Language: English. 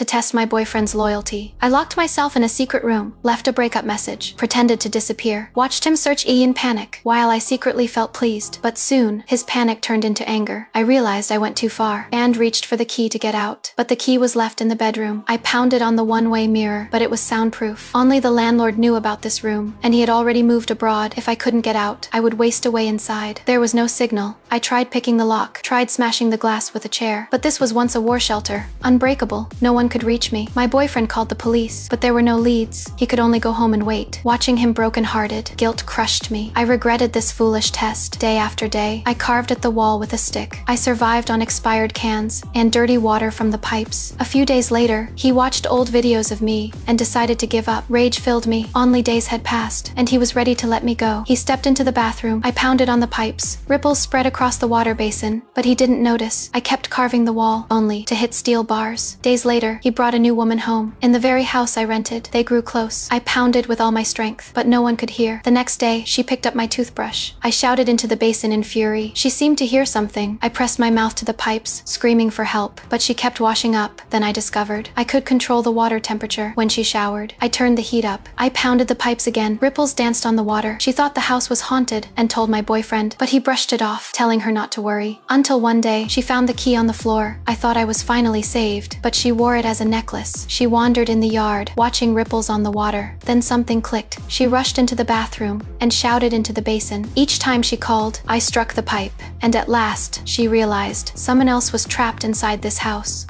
to test my boyfriend's loyalty. I locked myself in a secret room, left a breakup message, pretended to disappear, watched him search E in panic, while I secretly felt pleased. But soon, his panic turned into anger. I realized I went too far, and reached for the key to get out. But the key was left in the bedroom. I pounded on the one-way mirror, but it was soundproof. Only the landlord knew about this room, and he had already moved abroad. If I couldn't get out, I would waste away inside. There was no signal. I tried picking the lock, tried smashing the glass with a chair, but this was once a war shelter, unbreakable. No one could reach me. My boyfriend called the police, but there were no leads. He could only go home and wait. Watching him broken-hearted, guilt crushed me. I regretted this foolish test. Day after day, I carved at the wall with a stick. I survived on expired cans and dirty water from the pipes. A few days later, he watched old videos of me and decided to give up. Rage filled me. Only days had passed, and he was ready to let me go. He stepped into the bathroom. I pounded on the pipes. Ripples spread across the water basin, but he didn't notice. I kept carving the wall, only to hit steel bars. Days later, he brought a new woman home. In the very house I rented, they grew close. I pounded with all my strength, but no one could hear. The next day, she picked up my toothbrush. I shouted into the basin in fury. She seemed to hear something. I pressed my mouth to the pipes, screaming for help, but she kept washing up. Then I discovered I could control the water temperature when she showered. I turned the heat up. I pounded the pipes again. Ripples danced on the water. She thought the house was haunted and told my boyfriend, but he brushed it off, telling her not to worry. Until one day, she found the key on the floor. I thought I was finally saved, but she wore it as a necklace. She wandered in the yard, watching ripples on the water. Then something clicked. She rushed into the bathroom and shouted into the basin. Each time she called, I struck the pipe, and at last, she realized someone else was trapped inside this house.